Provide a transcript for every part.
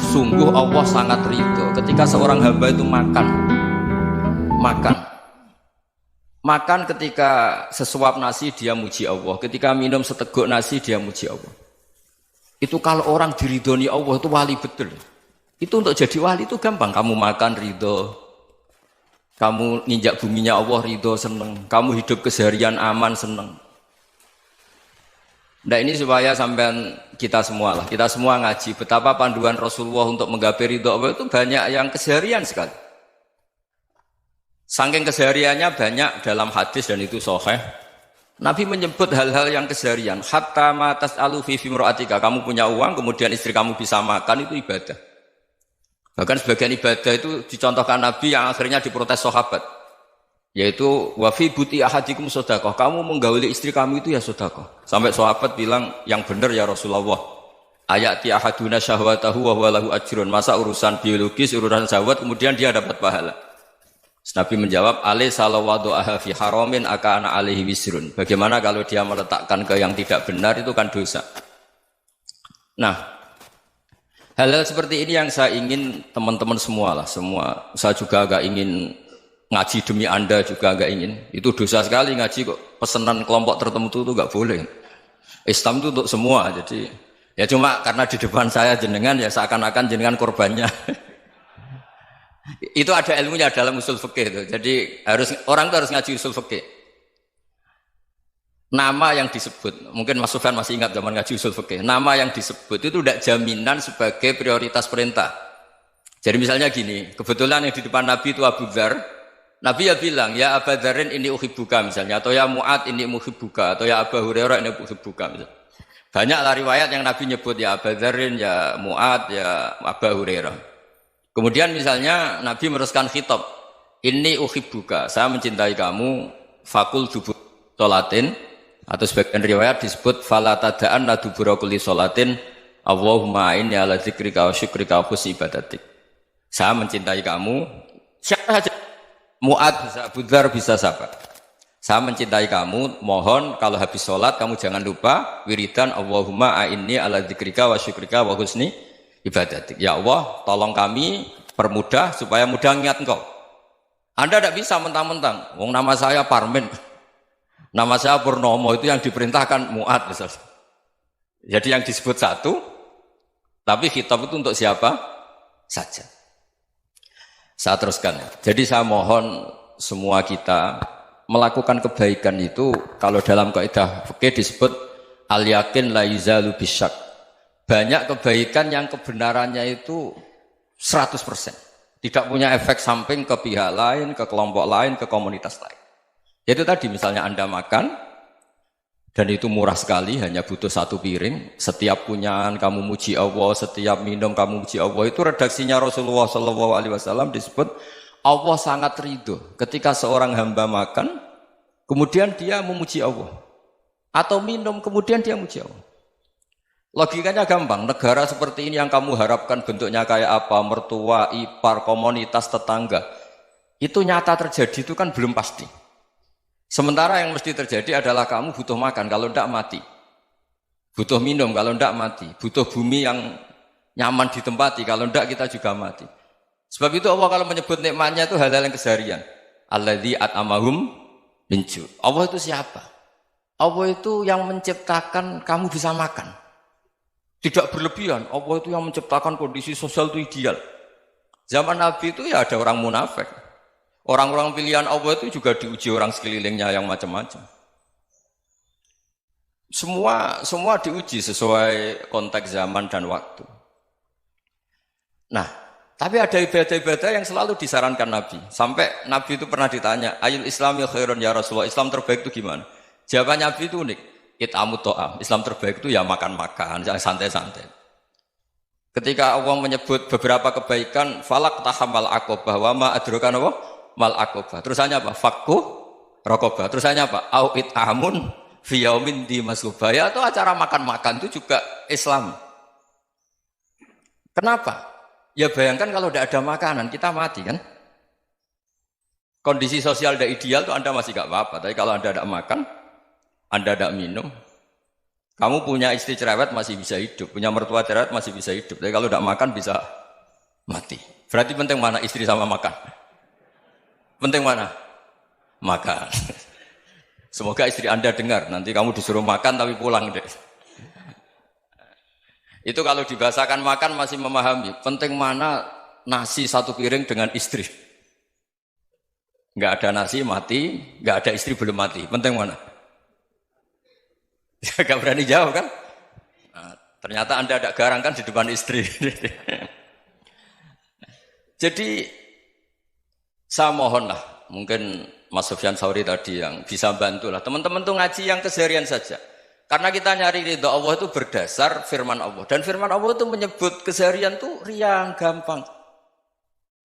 Sungguh Allah sangat ridho ketika seorang hamba itu makan ketika sesuap nasi dia muji Allah, ketika minum seteguk nasi dia muji Allah. Itu kalau orang diridhoni Allah itu wali betul. Itu untuk jadi wali itu gampang. Kamu makan ridho, kamu nginjak buminya Allah ridho seneng, kamu hidup keseharian aman seneng. Nah ini supaya sampean kita semua ngaji betapa panduan Rasulullah untuk menggapai ridho Allah itu banyak yang keseharian sekali. Saking kesehariannya banyak dalam hadis dan itu sahih. Nabi menyebut hal-hal yang keseharian. Hatta ma tas'alu fi imra'atika, kamu punya uang kemudian istri kamu bisa makan itu ibadah. Bahkan sebagian ibadah itu dicontohkan Nabi yang akhirnya diprotes sahabat. Yaitu wa fi buti ahadikum sedekah, kamu menggauli istri kamu itu ya sedekah. Sampai sahabat bilang yang benar ya Rasulullah. Ayati ahaduna syahwatahu wa huwa lahu ajrun. Masa urusan biologis, urusan syahwat kemudian dia dapat pahala. Nabi menjawab, alaysa lawadhu'aha fi haramin akana alaihi wisrun. Bagaimana kalau dia meletakkan ke yang tidak benar itu kan dosa. Nah, hal-hal seperti ini yang saya ingin teman-teman semua. Saya juga agak ingin ngaji demi Anda juga agak ingin. Itu dosa sekali ngaji kok pesanan kelompok tertentu itu enggak boleh. Islam itu untuk semua. Jadi ya cuma karena di depan saya jenengan ya seakan-akan jenengan korbannya. Itu ada ilmunya dalam usul fikih itu. Jadi orang itu harus ngaji usul fikih. Nama yang disebut, mungkin Mas Sufyan masih ingat zaman ngaji usul fikih. Nama yang disebut itu tidak jaminan sebagai prioritas perintah. Jadi misalnya gini, kebetulan yang di depan Nabi itu Abu Dzar. Nabi ya bilang, ya Abu Dzarin ini uhibbuka misalnya, atau ya Mu'ad ini muhibbuka, atau ya Abu Hurairah ini uhibbuka misalnya. Banyaklah riwayat yang Nabi nyebut ya Abu Dzarin, ya Mu'ad, ya Abu Hurairah. Kemudian misalnya Nabi meneruskan khitab, ini uhibbuka, saya mencintai kamu, fakul dubur sholatin, atau sebagian riwayat disebut falatadaan la dubura kulli sholatin, Allahumma inni ala dzikrika wa syukrika wa husni ibadatik. Saya mencintai kamu, siapa saja, Mu'ad bisa, Abu Dzar bisa siapa. Saya mencintai kamu, mohon kalau habis sholat kamu jangan lupa wiridan Allahumma inni ala dzikrika wa syukrika wa husni ibadatik. Ya Allah, tolong kami permudah supaya mudah ingat Engkau. Anda tidak bisa mentang-mentang, wong nama saya Parmin, nama saya Purnomo, itu yang diperintahkan Mu'ad misalnya. Jadi yang disebut satu, tapi khitab itu untuk siapa saja. Saya teruskan. Jadi saya mohon semua kita melakukan kebaikan itu, kalau dalam kaidah fikih disebut al-yakin la yuzalu bisyak. Banyak kebaikan yang kebenarannya itu 100%. Tidak punya efek samping ke pihak lain, ke kelompok lain, ke komunitas lain. Itu tadi misalnya Anda makan, dan itu murah sekali, hanya butuh satu piring. Setiap punyaan kamu muji Allah, setiap minum kamu muji Allah. Itu redaksinya Rasulullah SAW disebut, Allah sangat ridho ketika seorang hamba makan, kemudian dia memuji Allah. Atau minum, kemudian dia muji Allah. Logikanya gampang, negara seperti ini yang kamu harapkan bentuknya kayak apa, mertua, ipar, komunitas, tetangga, itu nyata terjadi itu kan belum pasti. Sementara yang mesti terjadi adalah kamu butuh makan, kalau tidak mati. Butuh minum, kalau tidak mati. Butuh bumi yang nyaman ditempati, kalau tidak kita juga mati. Sebab itu Allah kalau menyebut nikmatnya itu hal-hal yang keseharian. Alladzi at'amahum min ju'. Allah itu siapa? Allah itu yang menciptakan kamu bisa makan. Tidak berlebihan, Allah itu yang menciptakan kondisi sosial itu ideal. Zaman Nabi itu ya ada orang munafik. Orang-orang pilihan Allah itu juga diuji orang sekelilingnya yang macam-macam. Semua diuji sesuai konteks zaman dan waktu. Nah, tapi ada ibadah-ibadah yang selalu disarankan Nabi. Sampai Nabi itu pernah ditanya, ayul islami khairun ya Rasulullah, Islam terbaik itu gimana? Jawaban Nabi itu unik. It'amut to'am. Islam terbaik itu ya makan-makan, jangan santai-santai. Ketika Allah menyebut beberapa kebaikan, falak tahamal aqobah, wa ma adrokan apa? Mal aqobah. Terusannya apa? Fakku raqobah. Terusannya apa? Au it'amun fi yaumin di masubah. Ya, atau acara makan-makan itu juga Islam. Kenapa? Ya bayangkan kalau tidak ada makanan, kita mati kan? Kondisi sosial tidak ideal itu Anda masih gak apa-apa. Tapi kalau Anda tidak makan, Anda tidak minum, Kamu punya istri cerewet masih bisa hidup, punya mertua cerewet masih bisa hidup. Tapi kalau tidak makan bisa mati. Berarti penting mana istri sama makan? Penting mana? Makan. Semoga istri Anda dengar. Nanti kamu disuruh makan tapi pulang deh. Itu kalau dibahasakan makan masih memahami. Penting mana nasi satu piring dengan istri. Nggak ada nasi mati, nggak ada istri belum mati. Penting mana? Gak berani jawab kan? Nah, ternyata Anda ada garang kan di depan istri. Jadi saya mohonlah, mungkin Mas Sufyan Sauri tadi yang bisa bantulah. Teman-teman tuh ngaji yang keseharian saja. Karena kita nyari ridha Allah itu berdasar firman Allah. Dan firman Allah itu menyebut keseharian tuh riang, gampang.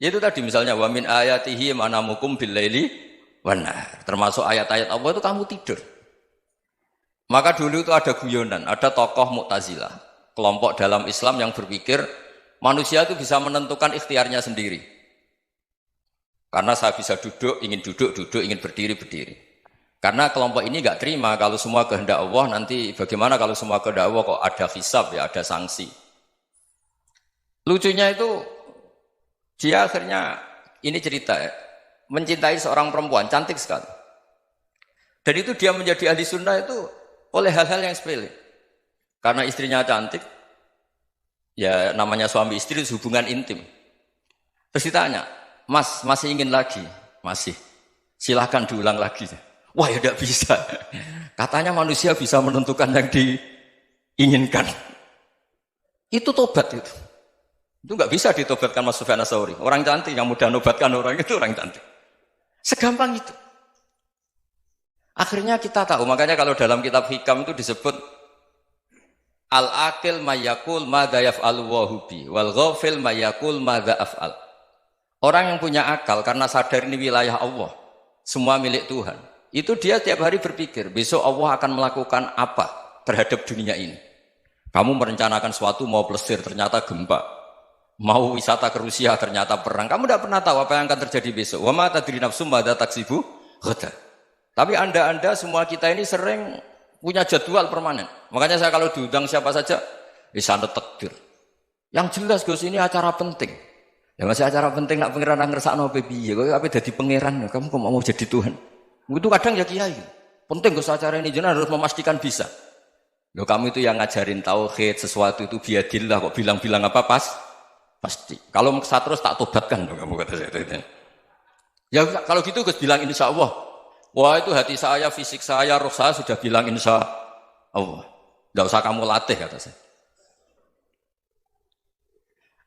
Yaitu tadi misalnya wa min ayatihi manamukum bil laili wan nahar. Termasuk ayat-ayat Allah itu kamu tidur. Maka dulu itu ada guyonan, ada tokoh Mu'tazilah, kelompok dalam Islam yang berpikir manusia itu bisa menentukan ikhtiarnya sendiri. Karena saya bisa duduk, ingin duduk, ingin berdiri, berdiri. Karena kelompok ini nggak terima kalau semua kehendak Allah, nanti bagaimana kalau semua kehendak Allah kok ada hisab ya, ada sanksi. Lucunya itu dia akhirnya, ini cerita ya, mencintai seorang perempuan, cantik sekali. Dan itu dia menjadi ahli sunnah itu oleh hal-hal yang sepele. Karena istrinya cantik, ya namanya suami istri itu hubungan intim. Terus ditanya, Mas, masih ingin lagi? Masih. Silahkan diulang lagi. Wah ya tidak bisa. Katanya manusia bisa menentukan yang diinginkan. Itu tobat itu. Itu nggak bisa ditobatkan Mas Sufyan Ats-Tsauri. Orang cantik yang mudah nobatkan orang itu orang cantik. Segampang itu. Akhirnya kita tahu, makanya kalau dalam kitab Hikam itu disebut al-akil mayyakul madza yaf'alu wa hubi wal ghafil mayyakul madza af'al. Orang yang punya akal karena sadar ini wilayah Allah, semua milik Tuhan. Itu dia tiap hari berpikir, besok Allah akan melakukan apa terhadap dunia ini. Kamu merencanakan sesuatu mau plesir, ternyata gempa. Mau wisata ke Rusia, ternyata perang. Kamu tidak pernah tahu apa yang akan terjadi besok. Wa ma tadri nafsum madza taksibu ghadan. Tapi anda semua kita ini sering punya jadwal permanen. Makanya saya kalau diundang siapa saja, sanad takdir. Yang jelas Gus ini acara penting. Ya masih acara penting nak pangeran ngersakno piye? Kowe ape dadi pangeran? Kamu kok mau jadi Tuhan? Itu kadang ya kiai. Penting Gus acara ini jenengan harus memastikan bisa. Loh kamu itu yang ngajarin tauhid, sesuatu itu biadillah kok bilang-bilang apa pasti. Kalau maksa terus tak tobatkan loh kamu kata saya. Ya kalau gitu Gus bilang insya Allah. Wah itu hati saya, fisik saya, roh saya sudah bilang insya Allah. Tidak usah kamu latih kata saya.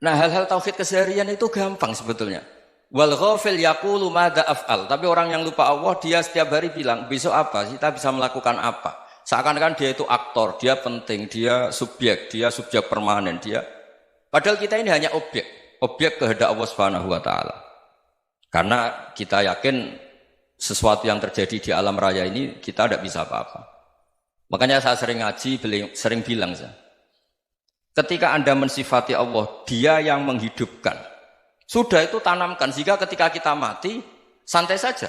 Nah hal-hal tauhid keseharian itu gampang sebetulnya. Wal ghafil yaqulu madza af'al. Tapi orang yang lupa Allah dia setiap hari bilang besok apa? Kita bisa melakukan apa? Seakan-akan dia itu aktor, dia penting, dia subjek permanen, dia. Padahal kita ini hanya objek kehendak Allah Subhanahu wa taala. Karena kita yakin sesuatu yang terjadi di alam raya ini kita tidak bisa apa-apa. Makanya saya sering ngaji, sering bilang saya, ketika Anda mensifati Allah, dia yang menghidupkan. Sudah itu tanamkan, sehingga ketika kita mati, santai saja.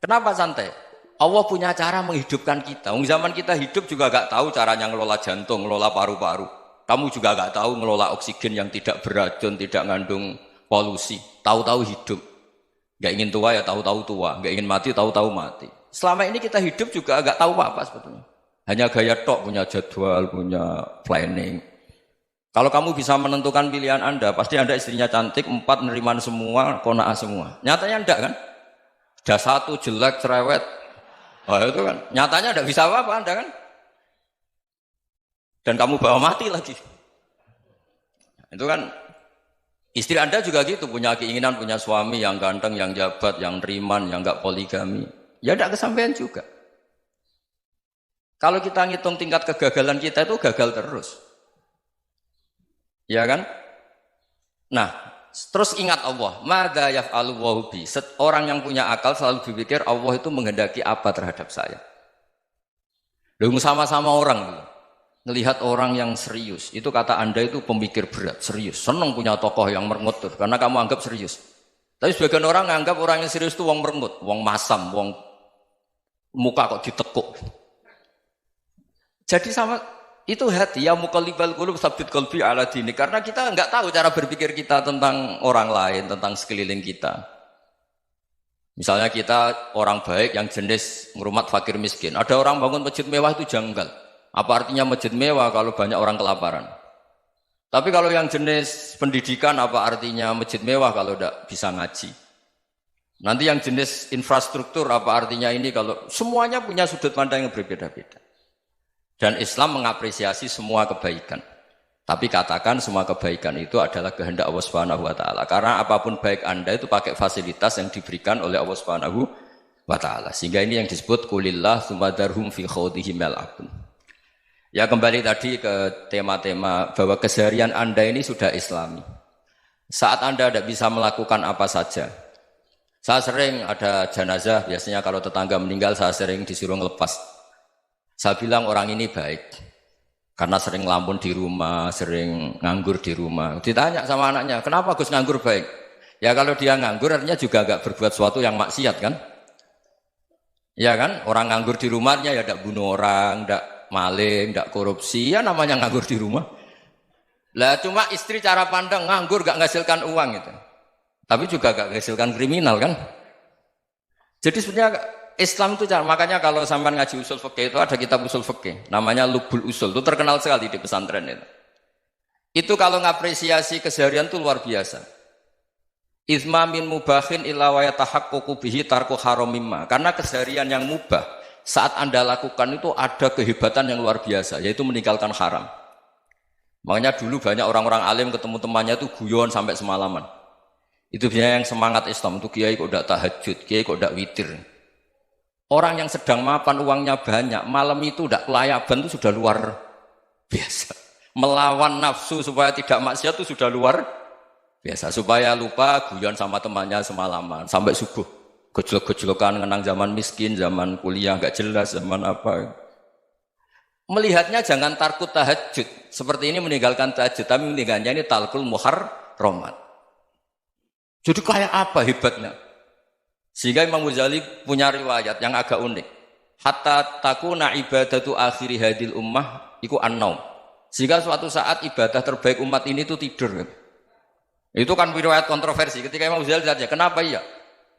Kenapa santai? Allah punya cara menghidupkan kita. Zaman kita hidup juga gak tahu caranya ngelola jantung, ngelola paru-paru. Kamu juga gak tahu ngelola oksigen yang tidak beracun, tidak mengandung polusi. Tahu-tahu hidup. Gak ingin tua ya tahu-tahu tua, gak ingin mati tahu-tahu mati. Selama ini kita hidup juga agak tahu apa sebetulnya. Hanya gaya tok, punya jadwal, punya planning. Kalau kamu bisa menentukan pilihan Anda, pasti Anda istrinya cantik, 4 neriman semua, qanaah semua. Nyatanya enggak kan? Sudah 1 jelek, cerewet. Oh itu kan, nyatanya enggak bisa apa-apa Anda kan? Dan kamu bawa mati lagi. Itu kan. Istri Anda juga gitu, punya keinginan, punya suami yang ganteng, yang jabat, yang riman, yang enggak poligami. Ya tidak kesampaian juga. Kalau kita ngitung tingkat kegagalan kita itu gagal terus. Ya kan? Nah, terus ingat Allah. Madza yaf'alu wa bi. Orang yang punya akal selalu berpikir Allah itu menghendaki apa terhadap saya. Lalu sama-sama orang ngelihat orang yang serius, itu kata Anda itu pemikir berat, serius. Senang punya tokoh yang merengut tuh, karena kamu anggap serius. Tapi sebagian orang nganggap orang yang serius itu wong merengut, wong masam, wong muka kok ditekuk. Jadi sama Itu hati, ya muqallibal qulub tsabbit qalbi ala dinik. Karena kita nggak tahu cara berpikir kita tentang orang lain, tentang sekeliling kita. Misalnya kita orang baik yang jenis ngrumat fakir miskin. Ada orang bangun masjid mewah itu janggal. Apa artinya masjid mewah kalau banyak orang kelaparan? Tapi kalau yang jenis pendidikan, apa artinya masjid mewah kalau tidak bisa ngaji? Nanti yang jenis infrastruktur, apa artinya ini kalau semuanya punya sudut pandang yang berbeda-beda. Dan Islam mengapresiasi semua kebaikan. Tapi katakan semua kebaikan itu adalah kehendak Allah Subhanahu wa taala. Karena apapun baik Anda itu pakai fasilitas yang diberikan oleh Allah Subhanahu wa taala. Sehingga ini yang disebut qulillah tsumadarhum fi khawdihim yal'abun. Ya kembali tadi ke tema-tema bahwa keseharian Anda ini sudah Islami. Saat Anda tidak bisa melakukan apa saja. Saya sering ada jenazah, biasanya kalau tetangga meninggal saya sering disuruh ngelepas. Saya bilang orang ini baik karena sering ngelamun di rumah, sering nganggur di rumah. Ditanya sama anaknya, kenapa Gus nganggur baik? Ya kalau dia nganggur artinya juga agak berbuat sesuatu yang maksiat kan? Ya kan? Orang nganggur di rumahnya ya tidak bunuh orang, tidak maling, tidak korupsi, ya namanya nganggur di rumah. Lah cuma istri cara pandang nganggur gak menghasilkan uang itu. Tapi juga gak menghasilkan kriminal kan? Jadi sebenarnya Islam itu makanya kalau sampai ngaji usul fikih itu ada kitab usul fikih namanya Lubul Usul, itu terkenal sekali di pesantren itu. Itu kalau ngapresiasi keseharian itu luar biasa. Izma min mubahin illa wa yatahaqqaqu bihi tarku haramimma. Karena keseharian yang mubah saat Anda lakukan itu ada kehebatan yang luar biasa, yaitu meninggalkan haram. Makanya dulu banyak orang-orang alim ketemu temannya itu guyon sampai semalaman. Itu biasanya yang semangat Islam itu kiai kok tidak tahajud, kiai kok tidak witir. Orang yang sedang mapan uangnya banyak, malam itu tidak kelayaban itu sudah luar biasa. Melawan nafsu supaya tidak maksiat itu sudah luar biasa. Supaya lupa guyon sama temannya semalaman sampai subuh. Gejolak-gejolokan mengenang zaman miskin, zaman kuliah nggak jelas, zaman apa. Melihatnya jangan tarkut tahajud. Seperti ini meninggalkan tahajud, tapi meninggalnya ini talkul muharramat. Jadi kayak apa hebatnya? Sehingga Imam Ghazali punya riwayat yang agak unik. Hatta takuna ibadatu akhiri hadil ummah iku an-naum. Sehingga suatu saat ibadah terbaik umat ini itu tidur. Itu kan riwayat kontroversi. Ketika Imam Ghazali ditanya, kenapa iya?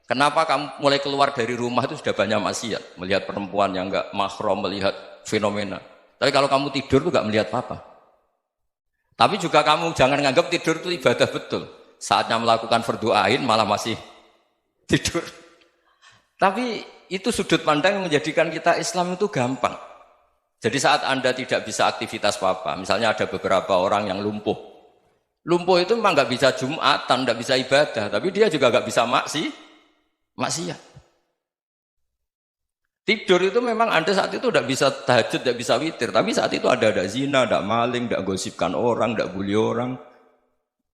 Kenapa kamu mulai keluar dari rumah itu sudah banyak maksiat? Melihat perempuan yang enggak mahram, melihat fenomena. Tapi kalau kamu tidur itu enggak melihat apa-apa. Tapi juga kamu jangan nganggap tidur itu ibadah betul. Saatnya melakukan fardu ain malah masih tidur. Tapi itu sudut pandang yang menjadikan kita Islam itu gampang. Jadi saat Anda tidak bisa aktivitas apa-apa, misalnya ada beberapa orang yang lumpuh. Lumpuh itu memang nggak bisa Jumatan, nggak bisa ibadah, tapi dia juga nggak bisa maksiat. Tidur itu memang Anda saat itu tidak bisa tahajud, tidak bisa witir, tapi saat itu ada zina, ada maling, tidak gosipkan orang, tidak bully orang,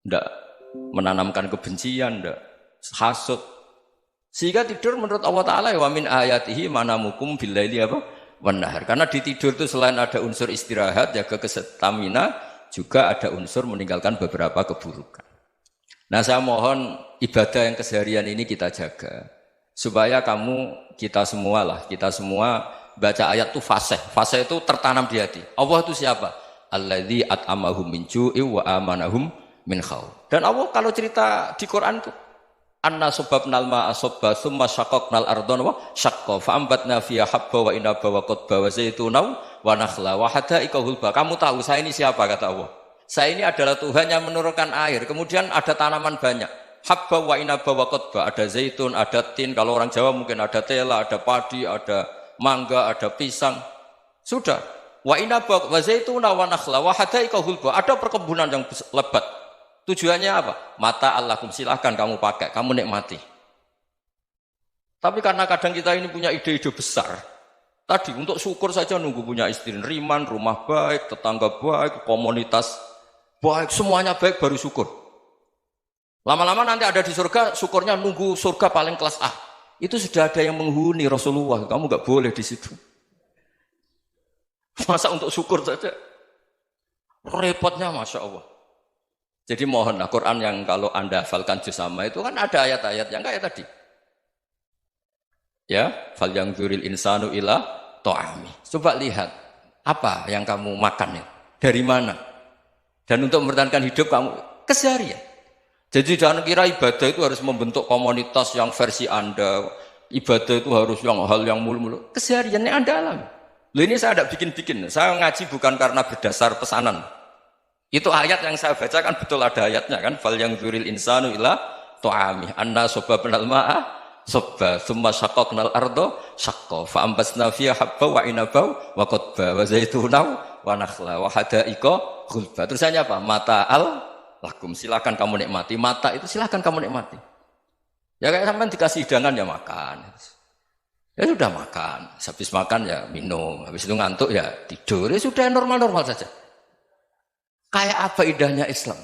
tidak menanamkan kebencian, tidak hasud. Sehingga tidur menurut Allah Ta'ala wa min ayatihi manamukum billaili apa? Wan-nahar. Karena di tidur itu selain ada unsur istirahat, jaga kestamina, juga ada unsur meninggalkan beberapa keburukan. Nah saya mohon ibadah yang keseharian ini kita jaga. Supaya kita semua baca ayat itu fasih. Fasih itu tertanam di hati. Allah itu siapa? Alladzi at'amahum min ju'i wa amanahum min khauf. Dan Allah kalau cerita di Quran itu anna sababnal ma'a sabba tsumma syaqqaqnal ardha wa syaqqa fa ambatna fiha habba wa inaba wa qadba wa zaituna wa nakhla wa hadaika hulba. Kamu tahu saya ini siapa kata Allah? Saya ini adalah Tuhan yang menurunkan air. Kemudian ada tanaman banyak. Habba wa inaba wa qadba, ada zaitun, ada tin, kalau orang Jawa mungkin ada tela, ada padi, ada mangga, ada pisang. Sudah. Wa inaba wa zaituna wa nakhla wa hadaika hulba. Ada perkebunan yang lebat. Tujuannya apa? Mata Allahum, silahkan kamu pakai, kamu nikmati. Tapi karena kadang kita ini punya ide-ide besar. Tadi untuk syukur saja nunggu punya istri riman, rumah baik, tetangga baik, komunitas baik, semuanya baik baru syukur. Lama-lama nanti ada di surga, syukurnya nunggu surga paling kelas A. Itu sudah ada yang menghuni Rasulullah, kamu nggak boleh di situ. Masa untuk syukur saja? Repotnya Masya Allah. Jadi mohonlah Quran yang kalau Anda hafalkan juz sama itu kan ada ayat-ayat yang kayak tadi. Ya, fal yanzuril insanu ila ta'ami. Coba lihat. Apa yang kamu makan ya? Dari mana? Dan untuk mempertahankan hidup kamu keseharian. Jadi jangan kira ibadah itu harus membentuk komunitas yang versi Anda. Ibadah itu harus yang hal yang mulu-mulu. Kesehariannya Anda alami. Loh ini saya tidak bikin-bikin. Saya ngaji bukan karena berdasar pesanan. Itu ayat yang saya baca kan betul ada ayatnya kan. Fal yang dzuril insanu ila ta'ami. Anna soba penal ma'a sobba. Thumma syaqaqnal ardo syaqqa. Fa'ambasna fiha habba wa inabau wa qadba wa zaitunau wa nakhla wa hadaika ghulba. Terusannya apa? Mata'al lakum. Silakan kamu nikmati. Mata itu silakan kamu nikmati. Ya kayak sampean dikasih hidangan ya makan. Ya sudah makan. Habis makan ya minum. Habis itu ngantuk ya tidur. Ya sudah normal-normal saja. Kayak apa indahnya Islam.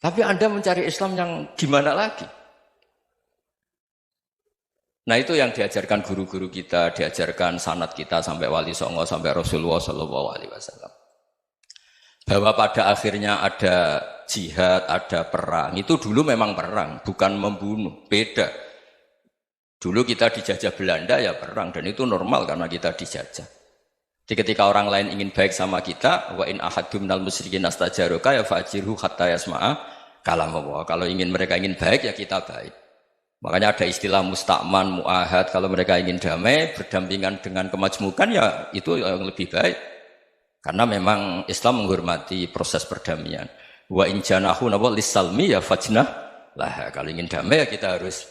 Tapi Anda mencari Islam yang gimana lagi? Nah itu yang diajarkan guru-guru kita, diajarkan sanad kita sampai Wali Songo, sampai Rasulullah SAW. Bahwa pada akhirnya ada jihad, ada perang. Itu dulu memang perang, bukan membunuh. Beda. Dulu kita dijajah Belanda ya perang, dan itu normal karena kita dijajah. Jadi ketika orang lain ingin baik sama kita, wa in ahadum minal musyrikin astajaroka ya fajirhu hatta yasma'a kalam Allah. Kalau mereka ingin baik ya kita baik. Makanya ada istilah musta'man, mu'ahad. Kalau mereka ingin damai, berdampingan dengan kemajmukan ya itu yang lebih baik. Karena memang Islam menghormati proses perdamaian. Wa in janahu lis-salmi ya fajnah lah. Kalau ingin damai ya kita harus